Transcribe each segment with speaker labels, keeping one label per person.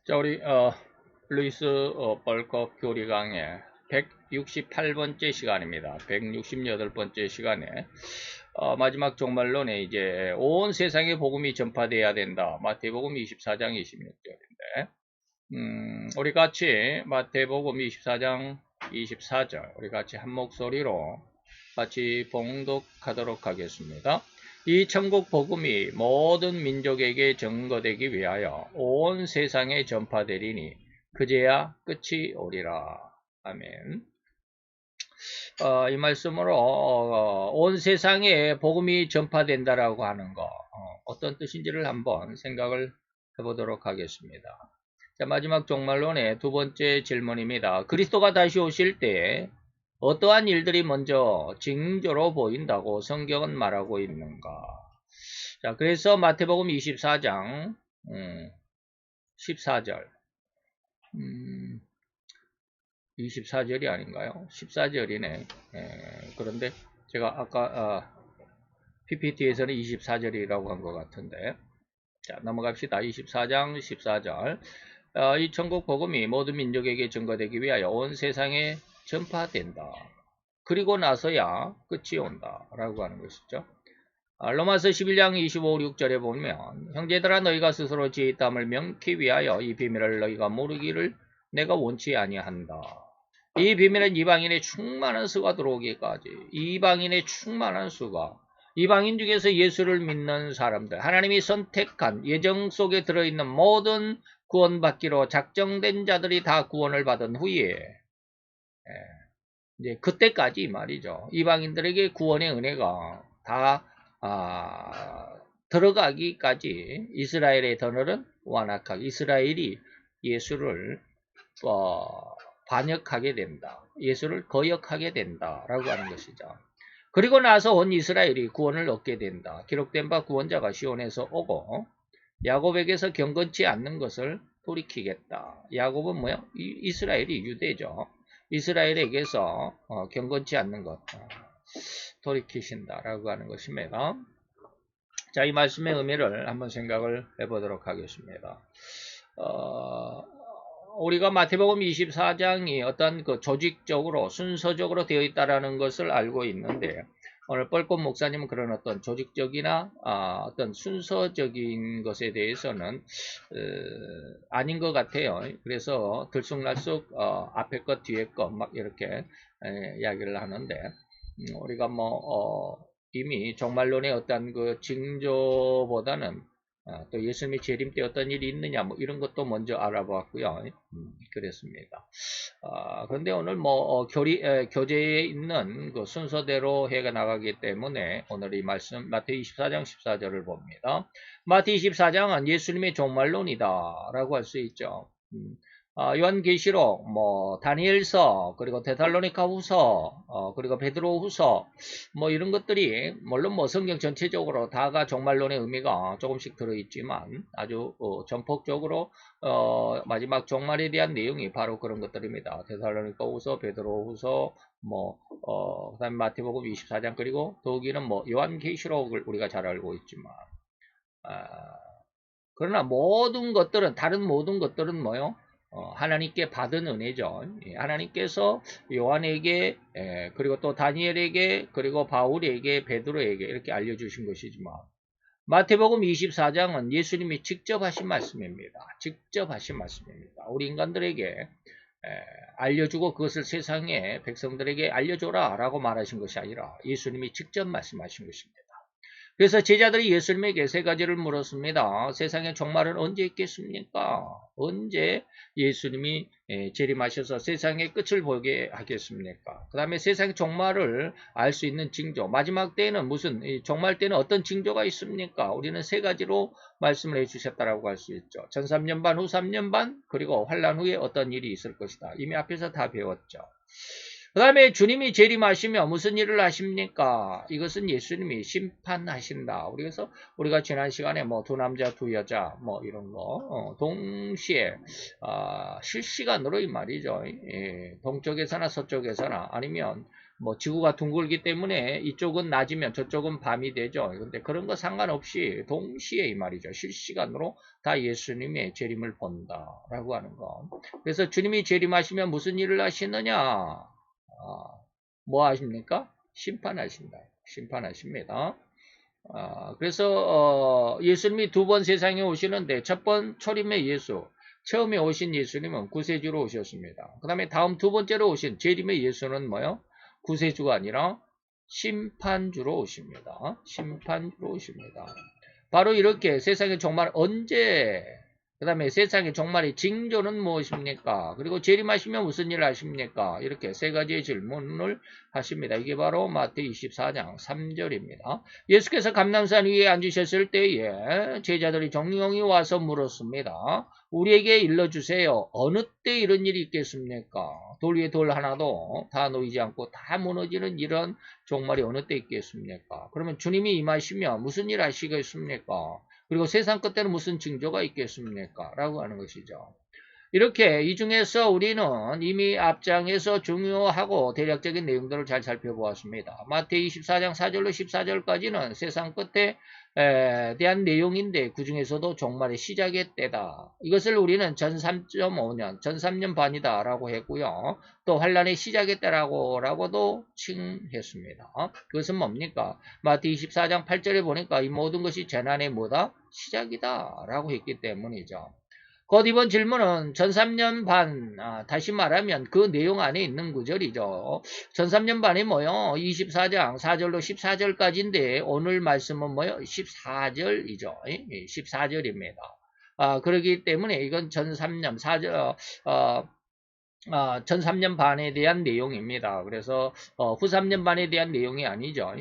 Speaker 1: 자, 우리 루이스 벌컵 교리 강의 168번째 시간입니다. 168번째 시간에 마지막 종말론에 이제 온 세상에 복음이 전파돼야 된다. 마태복음 24장 26절인데 우리 같이 마태복음 24장 24절 우리 같이 한 목소리로 같이 봉독하도록 하겠습니다. 이 천국 복음이 모든 민족에게 증거되기 위하여 온 세상에 전파되리니 그제야 끝이 오리라. 아멘. 이 말씀으로 온 세상에 복음이 전파된다라고 하는 거 어떤 뜻인지를 한번 생각을 해보도록 하겠습니다. 자, 마지막 종말론의 두 번째 질문입니다. 그리스도가 다시 오실 때 어떠한 일들이 먼저 징조로 보인다고 성경은 말하고 있는가? 자, 그래서 마태복음 24장 14절 24절이 아닌가요? 14절이네. 그런데 제가 아까 PPT에서는 24절이라고 한 것 같은데, 자, 넘어갑시다. 24장 14절 이 천국 복음이 모든 민족에게 증거되기 위하여 온 세상에 전파된다. 그리고 나서야 끝이 온다 라고 하는 것이죠. 로마서 11장 25, 6절에 보면 형제들아 너희가 스스로 지혜 땀을 명키 위하여 이 비밀을 너희가 모르기를 내가 원치 아니한다. 이 비밀은 이방인의 충만한 수가 들어오기까지 이방인의 충만한 수가 이방인 중에서 예수를 믿는 사람들 하나님이 선택한 예정 속에 들어있는 모든 구원받기로 작정된 자들이 다 구원을 받은 후에 이제 그때까지 말이죠. 이방인들에게 구원의 은혜가 다 들어가기까지 이스라엘의 덩어리는 완악하게 이스라엘이 예수를 반역하게 된다. 예수를 거역하게 된다라고 하는 것이죠. 그리고 나서 온 이스라엘이 구원을 얻게 된다. 기록된 바 구원자가 시온에서 오고 야곱에게서 경건치 않는 것을 돌이키겠다. 야곱은 뭐야? 이스라엘이 유대죠. 이스라엘에게서 경건치 않는 것 돌이키신다라고 하는 것입니다. 자, 이 말씀의 의미를 한번 생각을 해보도록 하겠습니다. 우리가 마태복음 24장이 어떤 그 조직적으로 순서적으로 되어 있다라는 것을 알고 있는데 오늘 뻘꽃 목사님은 그런 어떤 조직적이나 어떤 순서적인 것에 대해서는 아닌 것 같아요. 그래서 들쑥날쑥 앞에 것 뒤에 것 막 이렇게 이야기를 하는데 우리가 이미 종말론의 어떤 그 징조보다는 또 예수님이 재림 때 어떤 일이 있느냐 이런 것도 먼저 알아보았고요. 그랬습니다. 그런데 오늘 교재에 있는 그 순서대로 해가 나가기 때문에 오늘 이 말씀 마태 24장 14절을 봅니다. 마태 24장은 예수님의 종말론이다 라고 할 수 있죠. 요한계시록, 다니엘서, 그리고 데살로니가 후서, 그리고 베드로 후서, 이런 것들이, 물론 성경 전체적으로 다가 종말론의 의미가 조금씩 들어있지만, 아주, 전폭적으로, 마지막 종말에 대한 내용이 바로 그런 것들입니다. 데살로니가 후서, 베드로 후서, 그 다음에 마태복음 24장, 그리고 더욱이는 요한계시록을 우리가 잘 알고 있지만, 그러나 다른 모든 것들은 뭐요? 하나님께 받은 은혜죠. 하나님께서 요한에게 그리고 또 다니엘에게 그리고 바울에게 베드로에게 이렇게 알려주신 것이지만 마태복음 24장은 예수님이 직접 하신 말씀입니다. 직접 하신 말씀입니다. 우리 인간들에게 알려주고 그것을 세상의 백성들에게 알려줘라 라고 말하신 것이 아니라 예수님이 직접 말씀하신 것입니다. 그래서 제자들이 예수님에게 세 가지를 물었습니다. 세상의 종말은 언제 있겠습니까? 언제 예수님이 재림하셔서 세상의 끝을 보게 하겠습니까? 그 다음에 세상의 종말을 알 수 있는 징조, 마지막 때에는 종말 때는 어떤 징조가 있습니까? 우리는 세 가지로 말씀을 해주셨다라고 할 수 있죠. 전 3년 반, 후 3년 반, 그리고 환란 후에 어떤 일이 있을 것이다. 이미 앞에서 다 배웠죠. 그 다음에 주님이 재림하시며 무슨 일을 하십니까? 이것은 예수님이 심판하신다. 그래서 우리가 지난 시간에 두 남자 두 여자 이런 거 동시에 실시간으로 이 말이죠. 동쪽에서나 서쪽에서나 아니면 뭐 지구가 둥글기 때문에 이쪽은 낮이면 저쪽은 밤이 되죠. 근데 그런 거 상관없이 동시에 이 말이죠. 실시간으로 다 예수님의 재림을 본다라고 하는 거. 그래서 주님이 재림하시면 무슨 일을 하시느냐? 뭐 하십니까? 심판하신다. 심판하십니다. 그래서 예수님이 두 번 세상에 오시는데 첫 번 초림의 예수, 처음에 오신 예수님은 구세주로 오셨습니다. 그 다음에 다음 두 번째로 오신 재림의 예수는 뭐요? 구세주가 아니라 심판주로 오십니다. 심판주로 오십니다. 바로 이렇게 세상의 종말 언제, 그 다음에 세상의 종말의 징조는 무엇입니까? 그리고 재림하시면 무슨 일을 하십니까? 이렇게 세 가지의 질문을 하십니다. 이게 바로 마태복음 24장 3절입니다. 예수께서 감람산 위에 앉으셨을 때에 제자들이 정령이 와서 물었습니다. 우리에게 일러주세요. 어느 때 이런 일이 있겠습니까? 돌 위에 돌 하나도 다 놓이지 않고 다 무너지는 이런 종말이 어느 때 있겠습니까? 그러면 주님이 임하시면 무슨 일 하시겠습니까? 그리고 세상 끝에는 무슨 징조가 있겠습니까? 라고 하는 것이죠. 이렇게 이 중에서 우리는 이미 앞장에서 중요하고 대략적인 내용들을 잘 살펴보았습니다. 마태복음 24장 4절로 14절까지는 세상 끝에 대한 내용인데 그 중에서도 종말의 시작의 때다. 이것을 우리는 전 3.5년, 전 3년 반이다 라고 했고요. 또 환란의 시작의 때라고도 칭했습니다. 그것은 뭡니까? 마태복음 24장 8절에 보니까 이 모든 것이 재난의 뭐다? 시작이다 라고 했기 때문이죠. 곧 이번 질문은 전 3년 반, 다시 말하면 그 내용 안에 있는 구절이죠. 전 3년 반이 뭐요? 24장 4절로 14절까지인데 오늘 말씀은 뭐요? 14절이죠. 14절입니다. 그렇기 때문에 이건 전 3년, 전 3년 반에 대한 내용입니다. 그래서 후 3년 반에 대한 내용이 아니죠.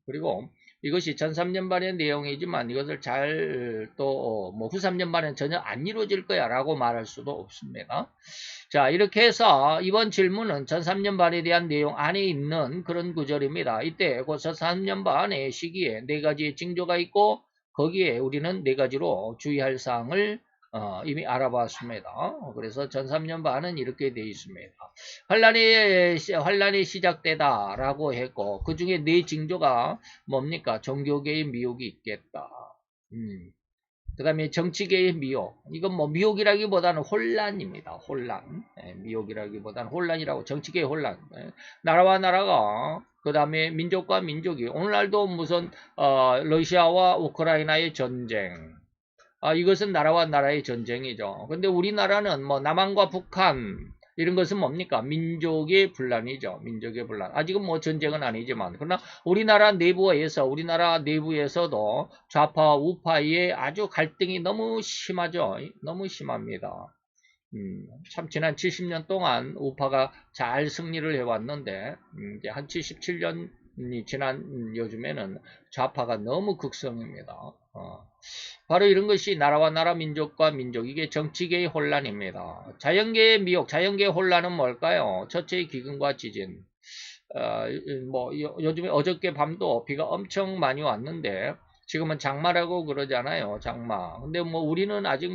Speaker 1: 그리고 이것이 전 3년 반의 내용이지만 이것을 잘 또 후 3년 반은 전혀 안 이루어질 거야 라고 말할 수도 없습니다. 자, 이렇게 해서 이번 질문은 전 3년 반에 대한 내용 안에 있는 그런 구절입니다. 이때 그 전 3년 반의 시기에 네 가지의 징조가 있고 거기에 우리는 네 가지로 주의할 사항을 이미 알아봤습니다. 그래서 전 3년 반은 이렇게 되어 있습니다. 환란이 시작되다라고 했고 그 중에 네 징조가 뭡니까? 종교계의 미혹이 있겠다. 그 다음에 정치계의 미혹. 이건 뭐 미혹이라기보다는 혼란입니다. 혼란. 미혹이라기보다는 혼란이라고 정치계의 혼란. 나라와 나라가 그 다음에 민족과 민족이 오늘날도 무슨 러시아와 우크라이나의 전쟁. 이것은 나라와 나라의 전쟁이죠. 근데 우리나라는 뭐 남한과 북한 이런 것은 뭡니까? 민족의 분란이죠. 민족의 분란. 아직은 뭐 전쟁은 아니지만 그러나 우리나라 내부에서도 좌파와 우파의 아주 갈등이 너무 심하죠. 너무 심합니다. 참 지난 70년 동안 우파가 잘 승리를 해왔는데 이제 한 77년이 지난 요즘에는 좌파가 너무 극성입니다. 바로 이런 것이 나라와 나라, 민족과 민족, 이게 정치계의 혼란입니다. 자연계의 미혹, 자연계의 혼란은 뭘까요? 첫째의 기근과 지진. 요즘에 어저께 밤도 비가 엄청 많이 왔는데 지금은 장마라고 그러잖아요. 장마. 근데 뭐 우리는 아직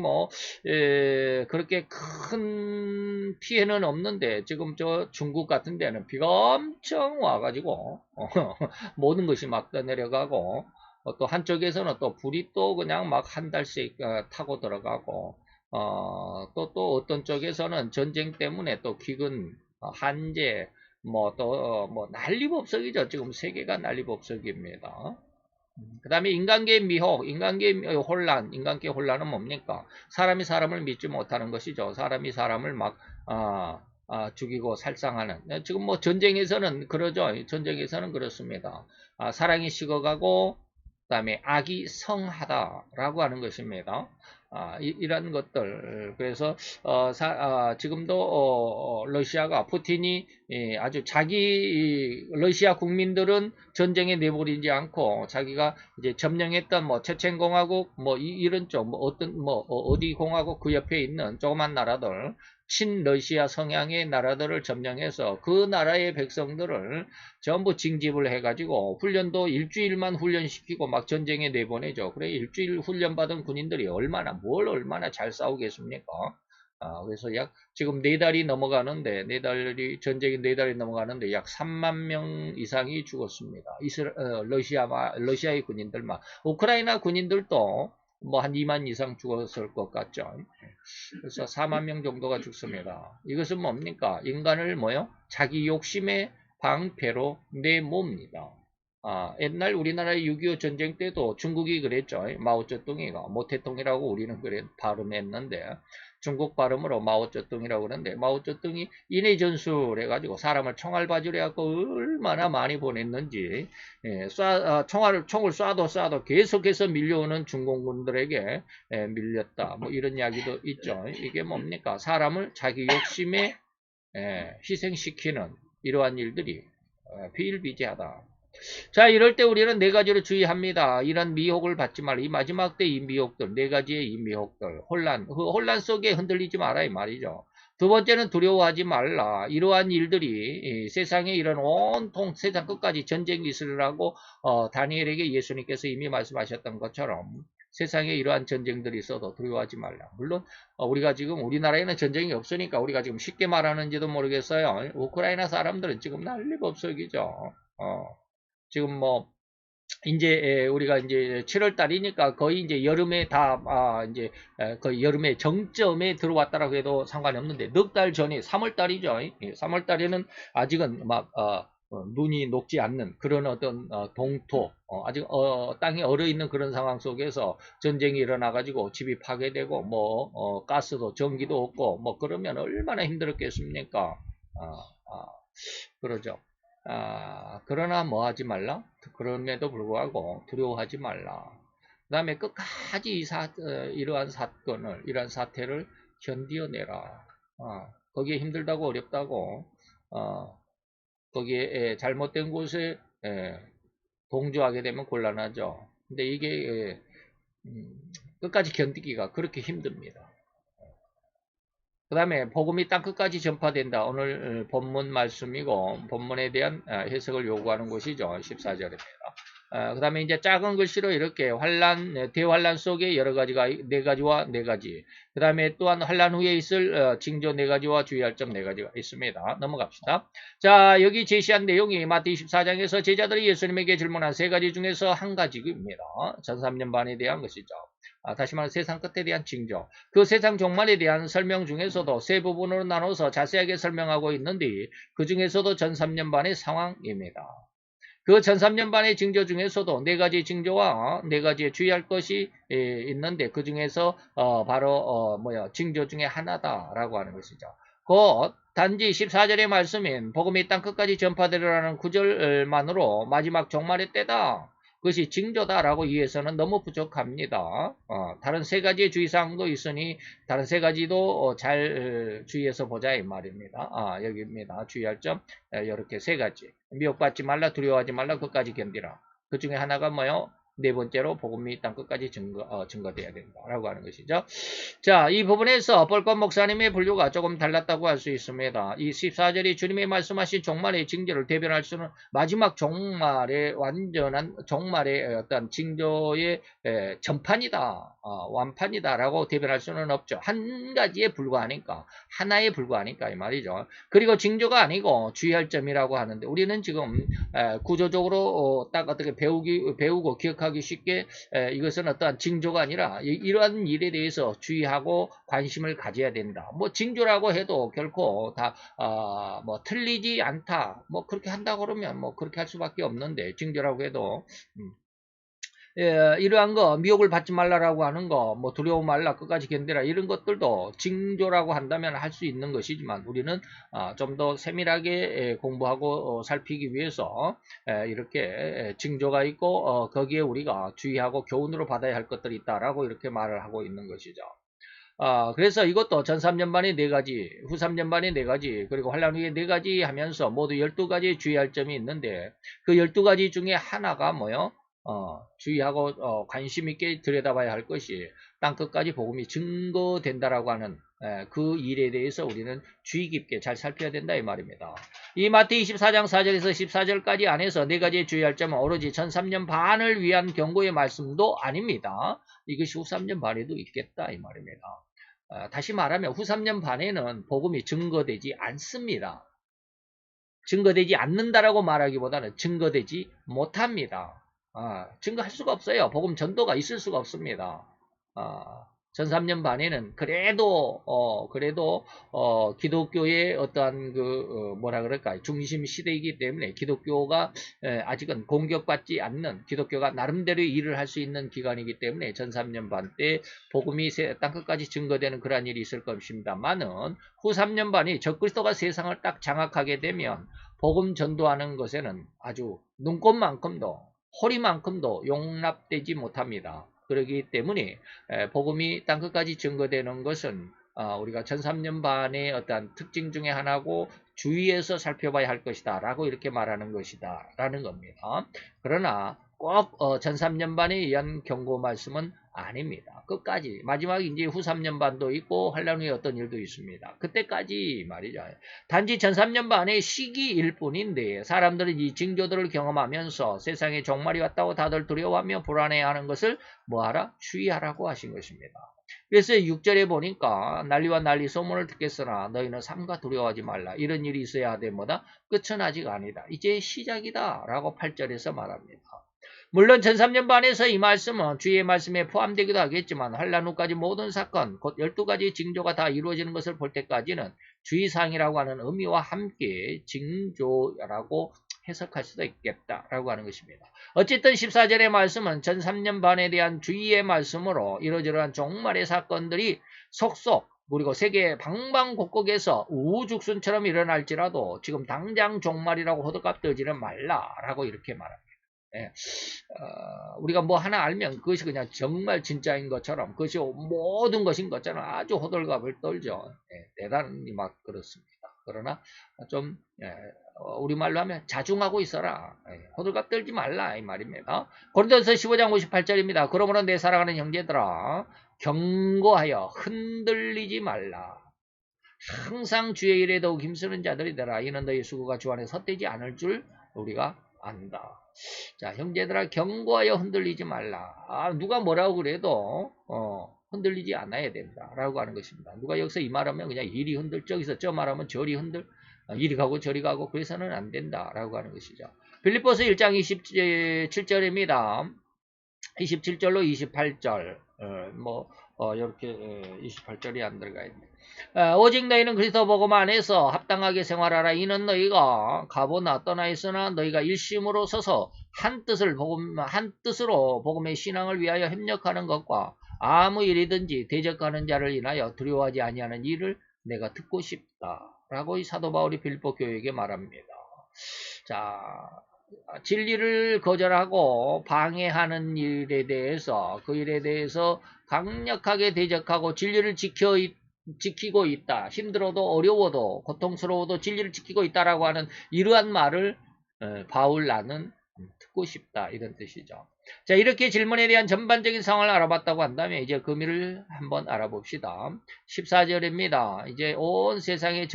Speaker 1: 그렇게 큰 피해는 없는데 지금 저 중국 같은 데는 비가 엄청 와가지고 모든 것이 막 떠내려가고 또 한쪽에서는 또 불이 또 그냥 막 한 달씩 타고 들어가고 또 어떤 쪽에서는 전쟁 때문에 또 기근, 한재, 뭐 난리법석이죠. 지금 세계가 난리법석입니다. 그 다음에 인간계의 미혹, 인간계의 혼란, 인간계의 혼란은 뭡니까? 사람이 사람을 믿지 못하는 것이죠. 사람이 사람을 막 죽이고 살상하는. 지금 뭐 전쟁에서는 그러죠. 전쟁에서는 그렇습니다. 사랑이 식어가고 그 다음에 악이 성하다라고 하는 것입니다. 이런 것들. 그래서 지금도 러시아가 푸틴이 아주 러시아 국민들은 전쟁에 내버리지 않고 자기가 이제 점령했던 뭐 체첸공화국 이런 쪽 어디 공화국 그 옆에 있는 조그만 나라들 친러시아 성향의 나라들을 점령해서 그 나라의 백성들을 전부 징집을 해가지고 훈련도 일주일만 훈련시키고 막 전쟁에 내보내죠. 그래 일주일 훈련받은 군인들이 얼마나 잘 싸우겠습니까? 그래서 약 지금 4달이 넘어가는데 전쟁이 4달이 넘어가는데 약 3만 명 이상이 죽었습니다. 러시아의 군인들만 우크라이나 군인들도 뭐 한 2만 이상 죽었을 것 같죠. 그래서 4만 명 정도가 죽습니다. 이것은 뭡니까? 인간을 뭐요? 자기 욕심의 방패로 내몹니다. 옛날 우리나라 6.25 전쟁 때도 중국이 그랬죠. 마오쩌둥이가 모태통이라고 우리는 그래 발음했는데 중국 발음으로 마오쩌둥이라고 그러는데 마오쩌둥이 인해 전술해 가지고 사람을 총알 바지로 해갖고 얼마나 많이 보냈는지 총을 쏴도 계속해서 밀려오는 중공군들에게 밀렸다. 뭐 이런 이야기도 있죠. 이게 뭡니까? 사람을 자기 욕심에 희생시키는 이러한 일들이 비일비재하다. 자, 이럴 때 우리는 4가지로 주의합니다. 이런 미혹을 받지 말라. 이 마지막 때 이 미혹들, 4가지의 이 미혹들, 혼란 속에 흔들리지 마라 이 말이죠. 두 번째는 두려워하지 말라. 이러한 일들이 세상에 이런 온통 세상 끝까지 전쟁이 있으라고 다니엘에게 예수님께서 이미 말씀하셨던 것처럼 세상에 이러한 전쟁들이 있어도 두려워하지 말라. 물론 우리가 지금 우리나라에는 전쟁이 없으니까 우리가 지금 쉽게 말하는지도 모르겠어요. 우크라이나 사람들은 지금 난리법석이죠. 지금 뭐 이제 우리가 이제 7월 달이니까 거의 이제 여름에 이제 거의 여름의 정점에 들어왔다라고 해도 상관이 없는데 넉 달 전에 3월 달이죠. 3월 달에는 아직은 막 눈이 녹지 않는 그런 어떤 동토 아직 땅이 얼어 있는 그런 상황 속에서 전쟁이 일어나 가지고 집이 파괴되고 뭐 가스도 전기도 없고 뭐 그러면 얼마나 힘들었겠습니까? 그러죠. 그러나 뭐 하지 말라? 그럼에도 불구하고 두려워하지 말라. 그 다음에 끝까지 이러한 사태를 견디어내라. 거기에 힘들다고 어렵다고, 거기에 잘못된 곳에 동조하게 되면 곤란하죠. 근데 이게 끝까지 견디기가 그렇게 힘듭니다. 그 다음에 복음이 땅끝까지 전파된다. 오늘 본문 말씀이고 본문에 대한 해석을 요구하는 곳이죠. 14절입니다. 그 다음에 이제 작은 글씨로 이렇게 대환란 속에 여러 가지가 4가지와 4가지. 그 다음에 또한 환란 후에 있을 징조 4가지와 주의할 점 4가지가 있습니다. 넘어갑시다. 자, 여기 제시한 내용이 마태 24장에서 제자들이 예수님에게 질문한 3가지 중에서 한 가지입니다. 전 3년 반에 대한 것이죠. 다시 말해 세상 끝에 대한 징조. 그 세상 종말에 대한 설명 중에서도 세 부분으로 나눠서 자세하게 설명하고 있는데 그 중에서도 전 3년 반의 상황입니다. 그 전 3년 반의 징조 중에서도 4가지 징조와 4가지에 주의할 것이 있는데 그 중에서 바로 징조 중에 하나다라고 하는 것이죠. 곧 단지 14절의 말씀인 복음이 땅끝까지 전파되리라는 구절만으로 마지막 종말의 때다. 그것이 징조다라고 이해해서는 너무 부족합니다. 다른 3가지의 주의사항도 있으니 다른 3가지도 잘 주의해서 보자 이 말입니다. 여기입니다. 주의할 점 이렇게 3가지. 미혹받지 말라, 두려워하지 말라, 끝까지 견디라. 그 중에 하나가 뭐요? 4번째로 복음이 땅끝까지 증거돼야 된다라고 하는 것이죠. 자, 이 부분에서 벌건 목사님의 분류가 조금 달랐다고 할 수 있습니다. 이 14절이 주님이 말씀하신 종말의 징조를 대변할 수는 마지막 종말의 완전한 종말의 어떤 징조의 전판이다, 완판이다라고 대변할 수는 없죠. 한 가지에 불과하니까, 하나에 불과하니까 이 말이죠. 그리고 징조가 아니고 주의할 점이라고 하는데 우리는 지금 구조적으로 딱 어떻게 배우고 기억하기 쉽게 이것은 어떠한 징조가 아니라 이러한 일에 대해서 주의하고 관심을 가져야 된다. 뭐 징조라고 해도 결코 다 뭐 틀리지 않다. 뭐 그렇게 한다고 그러면 뭐 그렇게 할 수밖에 없는데 징조라고 해도 이러한 거 미혹을 받지 말라라고 하는 거 뭐 두려워 말라 끝까지 견디라 이런 것들도 징조라고 한다면 할 수 있는 것이지만 우리는 좀 더 세밀하게 공부하고 살피기 위해서 이렇게 징조가 있고 거기에 우리가 주의하고 교훈으로 받아야 할 것들이 있다라고 이렇게 말을 하고 있는 것이죠. 그래서 이것도 전 3년 반에 4가지, 후 3년 반에 4가지, 그리고 환란 후에 4가지 하면서 모두 12가지 주의할 점이 있는데 그 12가지 중에 하나가 뭐요? 주의하고 관심 있게 들여다봐야 할 것이 땅끝까지 복음이 증거된다라고 하는 그 일에 대해서 우리는 주의 깊게 잘 살펴야 된다 이 말입니다. 이 마태 24장 4절에서 14절까지 안에서 4가지의 주의할 점은 오로지 전 3년 반을 위한 경고의 말씀도 아닙니다. 이것이 후 3년 반에도 있겠다 이 말입니다. 다시 말하면 후 3년 반에는 복음이 증거되지 않습니다. 증거되지 않는다라고 말하기보다는 증거되지 못합니다. 증거할 수가 없어요. 복음 전도가 있을 수가 없습니다. 전 3년 반에는 그래도 기독교의 어떠한 뭐라 그럴까 중심 시대이기 때문에 기독교가 아직은 공격받지 않는 기독교가 나름대로 일을 할 수 있는 기간이기 때문에 전 3년 반 때 복음이 땅끝까지 증거되는 그러한 일이 있을 것입니다만은 후 3년 반이 적그리스도가 세상을 딱 장악하게 되면 복음 전도하는 것에는 아주 눈꽃만큼도 허리만큼도 용납되지 못합니다. 그렇기 때문에 복음이 땅끝까지 증거되는 것은 우리가 전 3년 반의 어떤 특징 중에 하나고 주의해서 살펴봐야 할 것이다 라고 이렇게 말하는 것이다 라는 겁니다. 그러나 꼭 전 3년 반에 의한 경고 말씀은 아닙니다. 끝까지 마지막 이제 후 3년 반도 있고 환란 후에 어떤 일도 있습니다. 그때까지 말이죠. 단지 전 3년 반의 시기일 뿐인데 사람들은 이 징조들을 경험하면서 세상에 종말이 왔다고 다들 두려워하며 불안해하는 것을 뭐하라? 주의하라고 하신 것입니다. 그래서 6절에 보니까 난리와 난리 소문을 듣겠으나 너희는 삼가 두려워하지 말라. 이런 일이 있어야 하되 뭐다? 끝은 아직 아니다. 이제 시작이다 라고 8절에서 말합니다. 물론 전 3년 반에서 이 말씀은 주의 말씀에 포함되기도 하겠지만 환란 후까지 모든 사건 곧 12가지 징조가 다 이루어지는 것을 볼 때까지는 주의사항이라고 하는 의미와 함께 징조라고 해석할 수도 있겠다라고 하는 것입니다. 어쨌든 14절의 말씀은 전 3년 반에 대한 주의의 말씀으로 이러저러한 종말의 사건들이 속속 그리고 세계 방방곡곡에서 우후죽순처럼 일어날지라도 지금 당장 종말이라고 호들갑 떨지는 말라라고 이렇게 말합니다. 예. 우리가 뭐 하나 알면 그것이 그냥 정말 진짜인 것처럼 그것이 모든 것인 것처럼 아주 호들갑을 떨죠. 대단히 막 그렇습니다. 그러나 좀 우리말로 하면 자중하고 있어라. 호들갑 떨지 말라 이 말입니다. 고린도서 15장 58절입니다. 그러므로 내 사랑하는 형제들아 경고하여 흔들리지 말라. 항상 주의 일에 더욱 힘쓰는 자들이 되라. 이는 너희 수고가 주 안에 헛되지 않을 줄 우리가 안다. 자, 형제들아 경고하여 흔들리지 말라. 누가 뭐라고 그래도 흔들리지 않아야 된다 라고 하는 것입니다. 누가 여기서 이 말하면 그냥 이리 흔들, 저기서 저 말하면 저리 흔들, 이리 가고 저리 가고 그래서는 안 된다 라고 하는 것이죠. 빌립보서 1장 27절입니다. 27절로 28절 이렇게 28절이 안 들어가 있네. 오직 너희는 그리스도 복음 안에서 합당하게 생활하라. 이는 너희가 가보나 떠나 있으나 너희가 일심으로 서서 한 뜻으로 복음의 신앙을 위하여 협력하는 것과 아무 일이든지 대적하는 자를 인하여 두려워하지 아니하는 일을 내가 듣고 싶다라고 이 사도 바울이 빌립보 교회에게 말합니다. 자, 진리를 거절하고 방해하는 일에 대해서 그 일에 대해서 강력하게 대적하고 진리를 지키고 있다. 힘들어도 어려워도 고통스러워도 진리를 지키고 있다라고 하는 이러한 말을 바울 나는 듣고 싶다 이런 뜻이죠. 자, 이렇게 질문에 대한 전반적인 상황을 알아봤다고 한다면 이제 금일을 한번 알아봅시다. 14절입니다. 이제 온 세상에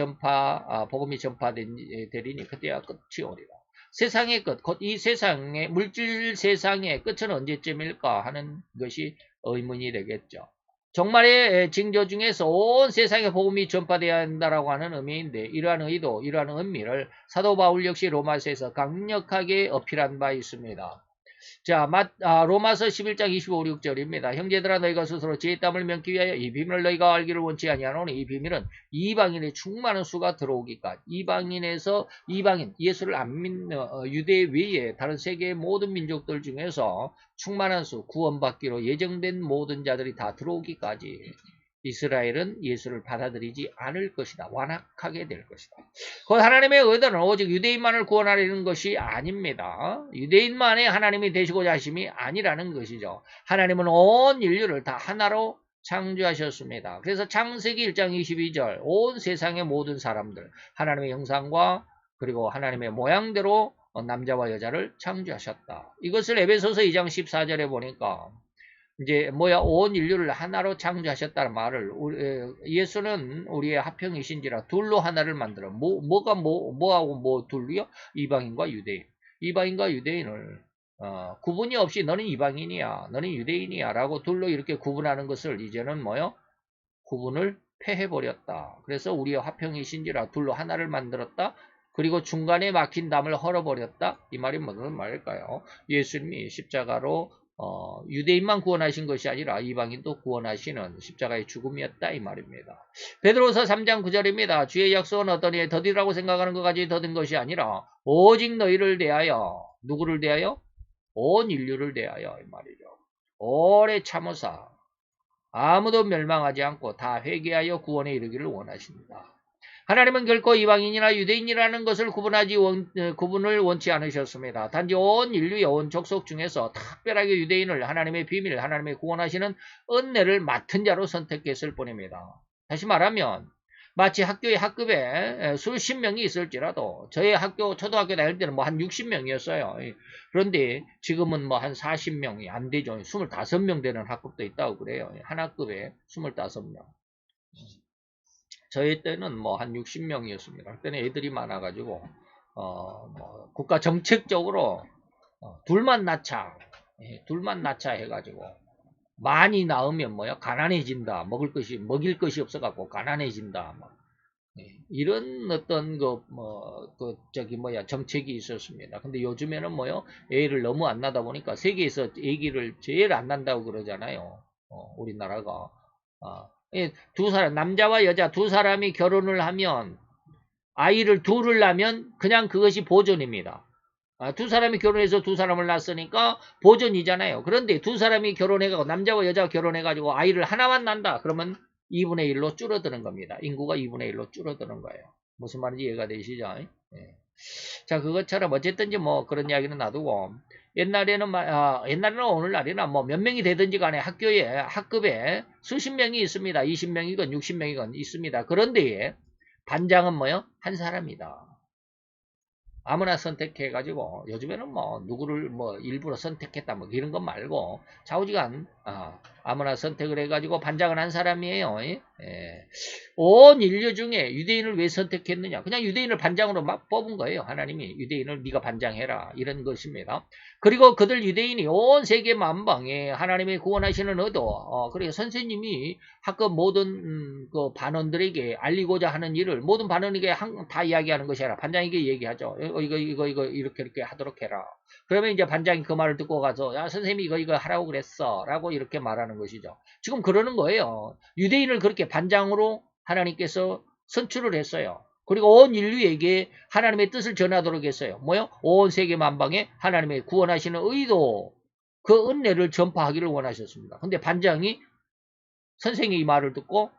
Speaker 1: 복음이 전파되리니 그때야 끝이 오리라. 세상의 끝, 곧 이 세상의 물질 세상의 끝은 언제쯤일까 하는 것이 의문이 되겠죠. 종말의 징조 중에서 온 세상에 복음이 전파되어야 한다라고 하는 의미인데 이러한 의도, 이러한 의미를 사도 바울 역시 로마서에서 강력하게 어필한 바 있습니다. 자, 로마서 11장 25, 6절입니다. 형제들아 너희가 스스로 지혜 땀을 면기 위하여 이 비밀을 너희가 알기를 원치 아니하노니 이 비밀은 이방인의 충만한 수가 들어오기까지 이방인 예수를 안 믿는 유대 외에 다른 세계의 모든 민족들 중에서 충만한 수 구원받기로 예정된 모든 자들이 다 들어오기까지 이스라엘은 예수를 받아들이지 않을 것이다. 완악하게 될 것이다. 그 하나님의 의도는 오직 유대인만을 구원하려는 것이 아닙니다. 유대인만의 하나님이 되시고자 하심이 아니라는 것이죠. 하나님은 온 인류를 다 하나로 창조하셨습니다. 그래서 창세기 1장 22절 온 세상의 모든 사람들 하나님의 형상과 그리고 하나님의 모양대로 남자와 여자를 창조하셨다. 이것을 에베소서 2장 14절에 보니까 이제 온 인류를 하나로 창조하셨다는 말을 예수는 우리의 합형이신지라 둘로 하나를 만들어 뭐하고 둘이요? 이방인과 유대인. 이방인과 유대인을 구분이 없이 너는 이방인이야, 너는 유대인이야 라고 둘로 이렇게 구분하는 것을 이제는 구분을 패해버렸다. 그래서 우리의 화평이신지라 둘로 하나를 만들었다. 그리고 중간에 막힌 담을 헐어버렸다. 이 말이 무슨 말일까요? 예수님이 십자가로 유대인만 구원하신 것이 아니라 이방인도 구원하시는 십자가의 죽음이었다. 이 말입니다. 베드로서 3장 9절입니다. 주의 약속은 어떤 이에 더디라고 생각하는 것까지 더딘 것이 아니라 오직 너희를 대하여 누구를 대하여? 온 인류를 대하여 이 말이죠. 오래 참으사 아무도 멸망하지 않고 다 회개하여 구원에 이르기를 원하십니다. 하나님은 결코 이방인이나 유대인이라는 것을 구분을 원치 않으셨습니다. 단지 온 인류의 온 족속 중에서 특별하게 유대인을 하나님의 비밀, 하나님의 구원하시는 은혜를 맡은 자로 선택했을 뿐입니다. 다시 말하면 마치 학교의 학급에 수십 명이 있을지라도 저의 학교 초등학교 다닐 때는 뭐 한 60명이었어요. 그런데 지금은 뭐 한 40명이 안 되죠. 25명 되는 학급도 있다고 그래요. 한 학급에 25명. 저희 때는 뭐 한 60명이었습니다. 그때는 애들이 많아가지고 뭐 국가 정책적으로 둘만 낳자 해가지고 많이 낳으면 뭐야 가난해진다. 먹일 것이 없어갖고 가난해진다. 이런 어떤 정책이 있었습니다. 근데 요즘에는 뭐요 애를 너무 안 낳다 보니까 세계에서 애기를 제일 안 낳는다고 그러잖아요. 우리나라가. 두 사람, 남자와 여자 두 사람이 결혼을 하면 아이를 둘을 낳으면 그냥 그것이 보존입니다. 두 사람이 결혼해서 두 사람을 낳았으니까 보존이잖아요. 그런데 두 사람이 결혼해가지고 남자와 여자가 결혼해가지고 아이를 하나만 낳는다. 그러면 2분의 1로 줄어드는 겁니다. 인구가 2분의 1로 줄어드는 거예요. 무슨 말인지 이해가 되시죠? 네. 자, 그것처럼 어쨌든지 뭐 그런 이야기는 놔두고 옛날에는 오늘날이나 뭐 몇 명이 되든지 간에 학급에 수십 명이 있습니다. 20명이건 60명이건 있습니다. 그런데 반장은 뭐요? 한 사람이다. 아무나 선택해가지고 요즘에는 뭐 누구를 뭐 일부러 선택했다 뭐 이런 것 말고 좌우지간 아무나 선택을 해가지고 반장을 한 사람이에요. 온 인류 중에 유대인을 왜 선택했느냐? 그냥 유대인을 반장으로 막 뽑은 거예요. 하나님이 유대인을 네가 반장해라 이런 것입니다. 그리고 그들 유대인이 온 세계 만방에 하나님의 구원하시는 의도 그리고 선생님이 학급 모든 그 반원들에게 알리고자 하는 일을 모든 반원에게 다 이야기하는 것이 아니라 반장에게 얘기하죠. 이거 이렇게 하도록 해라. 그러면 이제 반장이 그 말을 듣고 가서 야 선생님이 이거 하라고 그랬어 라고 이렇게 말하는 것이죠. 지금 그러는 거예요. 유대인을 그렇게 반장으로 하나님께서 선출을 했어요. 그리고 온 인류에게 하나님의 뜻을 전하도록 했어요. 뭐요? 온 세계 만방에 하나님의 구원하시는 의도 그 은혜를 전파하기를 원하셨습니다. 근데 반장이 선생님이 이 말을 듣고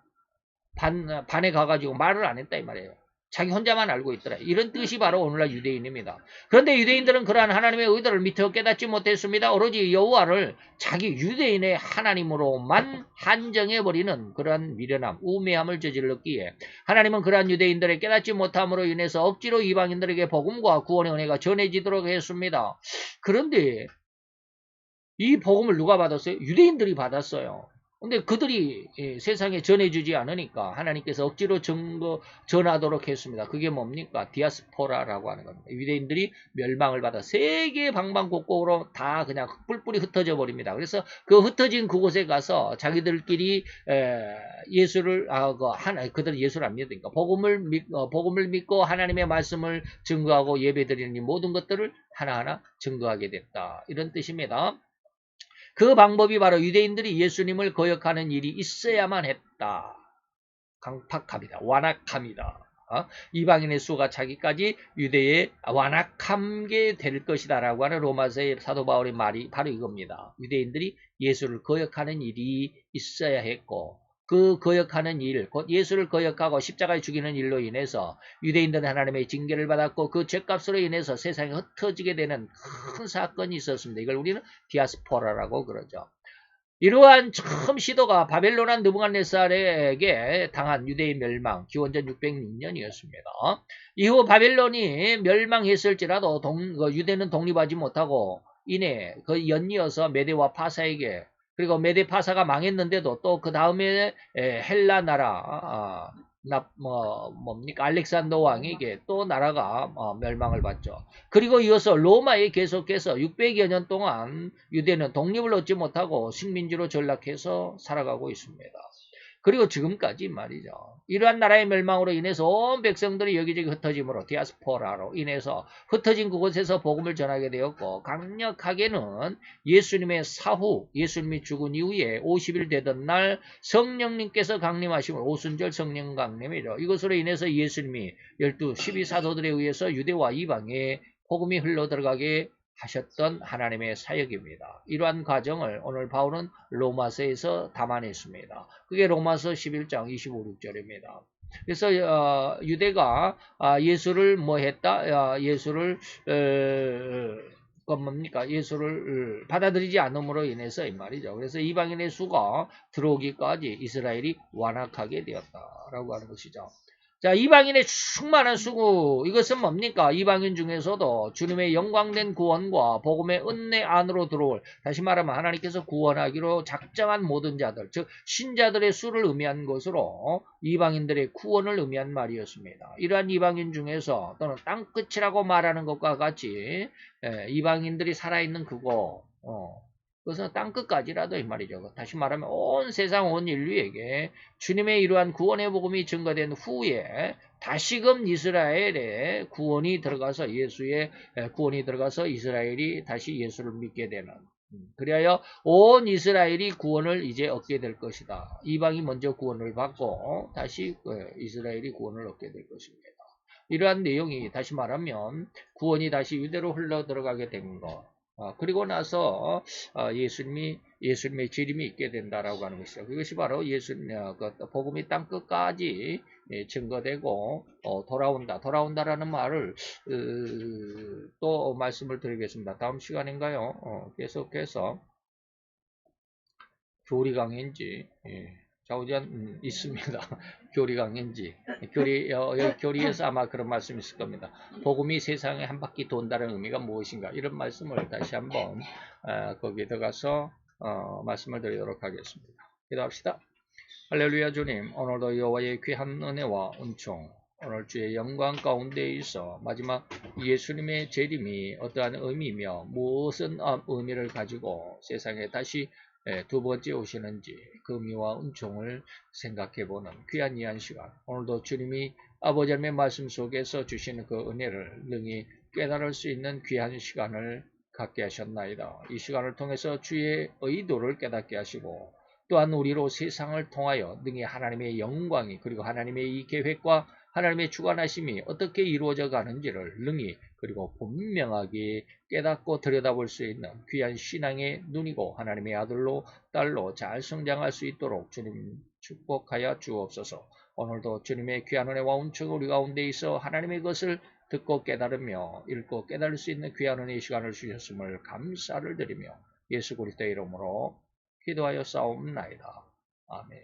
Speaker 1: 반에 가가지고 말을 안 했다 이 말이에요. 자기 혼자만 알고 있더라. 이런 뜻이 바로 오늘날 유대인입니다. 그런데 유대인들은 그러한 하나님의 의도를 미처 깨닫지 못했습니다. 오로지 여호와를 자기 유대인의 하나님으로만 한정해버리는 그러한 미련함, 우매함을 저질렀기에 하나님은 그러한 유대인들의 깨닫지 못함으로 인해서 억지로 이방인들에게 복음과 구원의 은혜가 전해지도록 했습니다. 그런데 이 복음을 누가 받았어요? 유대인들이 받았어요. 근데 그들이 세상에 전해주지 않으니까 하나님께서 억지로 전하도록 했습니다. 그게 뭡니까? 디아스포라라고 하는 겁니다. 유대인들이 멸망을 받아 세계 방방곡곡으로 다 그냥 뿔뿔이 흩어져 버립니다. 그래서 그 흩어진 그곳에 가서 자기들끼리 그들은 예수를 안 믿으니까 복음을 믿고 하나님의 말씀을 증거하고 예배드리는 이 모든 것들을 하나하나 증거하게 됐다. 이런 뜻입니다. 그 방법이 바로 유대인들이 예수님을 거역하는 일이 있어야만 했다. 강팍합니다. 완악합니다. 이방인의 수가 차기까지 유대에 완악하게 될 것이다 라고 하는 로마서의 사도 바울의 말이 바로 이겁니다. 유대인들이 예수를 거역하는 일이 있어야 했고 그 거역하는 일, 곧 예수를 거역하고 십자가에 죽이는 일로 인해서 유대인들은 하나님의 징계를 받았고 그 죄값으로 인해서 세상에 흩어지게 되는 큰 사건이 있었습니다. 이걸 우리는 디아스포라라고 그러죠. 이러한 처음 시도가 바벨론한 느부갓네살에게 당한 유대인 멸망, 기원전 606년이었습니다. 이후 바벨론이 멸망했을지라도 유대는 독립하지 못하고 이내 그 연이어서 메대와 파사에게 그리고 메대 파사가 망했는데도 또 그 다음에 헬라 나라 알렉산더 왕에게 또 나라가 멸망을 받죠. 그리고 이어서 로마에 계속해서 600여 년 동안 유대는 독립을 얻지 못하고 식민지로 전락해서 살아가고 있습니다. 그리고 지금까지 말이죠. 이러한 나라의 멸망으로 인해서 온 백성들이 여기저기 흩어짐으로 디아스포라로 인해서 흩어진 그곳에서 복음을 전하게 되었고 강력하게는 예수님의 사후 예수님이 죽은 이후에 50일 되던 날 성령님께서 강림하심을 오순절 성령 강림이죠. 이것으로 인해서 예수님이 12 사도들에 의해서 유대와 이방에 복음이 흘러들어가게 하셨던 하나님의 사역입니다. 이러한 과정을 오늘 바울은 로마서에서 담아냈습니다. 그게 로마서 11장 25, 6절입니다. 그래서 유대가 예수를 뭐 했다? 예수를 뭡니까? 예수를 받아들이지 않음으로 인해서 이 말이죠. 그래서 이방인의 수가 들어오기까지 이스라엘이 완악하게 되었다라고 하는 것이죠. 자, 이방인의 충만한 수고, 이것은 뭡니까? 이방인 중에서도 주님의 영광된 구원과 복음의 은혜 안으로 들어올, 다시 말하면 하나님께서 구원하기로 작정한 모든 자들, 즉 신자들의 수를 의미한 것으로 이방인들의 구원을 의미한 말이었습니다. 이러한 이방인 중에서 또는 땅끝이라고 말하는 것과 같이 이방인들이 살아있는 그곳, 그것은 땅끝까지라도 이 말이죠. 다시 말하면 온 세상 온 인류에게 주님의 이러한 구원의 복음이 증거된 후에 다시금 이스라엘의 구원이 들어가서 예수의 구원이 들어가서 이스라엘이 다시 예수를 믿게 되는, 그리하여 온 이스라엘이 구원을 이제 얻게 될 것이다. 이방이 먼저 구원을 받고 다시 이스라엘이 구원을 얻게 될 것입니다. 이러한 내용이 다시 말하면 구원이 다시 유대로 흘러 들어가게 된 것. 그리고 나서 예수님의 재림이 있게 된다라고 하는 것이죠. 그것이 바로 복음이 땅 끝까지 증거되고 돌아온다라는 말을 또 말씀을 드리겠습니다. 다음 시간인가요? 계속해서 교리 강의인지 좌우전 있습니다. 교리 강의인지 교리에서 아마 그런 말씀이 있을 겁니다. 복음이 세상에 한 바퀴 돈다는 의미가 무엇인가, 이런 말씀을 다시 한번 거기에 들어가서 말씀을 드리도록 하겠습니다. 기도합시다. 할렐루야. 주님, 오늘도 여호와의 귀한 은혜와 은총, 오늘 주의 영광 가운데 있어 마지막 예수님의 재림이 어떠한 의미며 무엇은 의미를 가지고 세상에 다시 두 번째 오시는지 그 의미와 은총을 생각해보는 귀한 이한 시간, 오늘도 주님이 아버지 하나님의 말씀 속에서 주시는 그 은혜를 능히 깨달을 수 있는 귀한 시간을 갖게 하셨나이다. 이 시간을 통해서 주의 의도를 깨닫게 하시고 또한 우리로 세상을 통하여 능히 하나님의 영광이, 그리고 하나님의 이 계획과 하나님의 주관하심이 어떻게 이루어져 가는지를 능히 그리고 분명하게 깨닫고 들여다볼 수 있는 귀한 신앙의 눈이고 하나님의 아들로 딸로 잘 성장할 수 있도록 주님 축복하여 주옵소서. 오늘도 주님의 귀한 은혜와 은총이 우리 가운데 있어 하나님의 것을 듣고 깨달으며 읽고 깨달을 수 있는 귀한 은혜의 시간을 주셨음을 감사를 드리며 예수 그리스도의 이름으로 기도하여 싸움나이다. 아멘.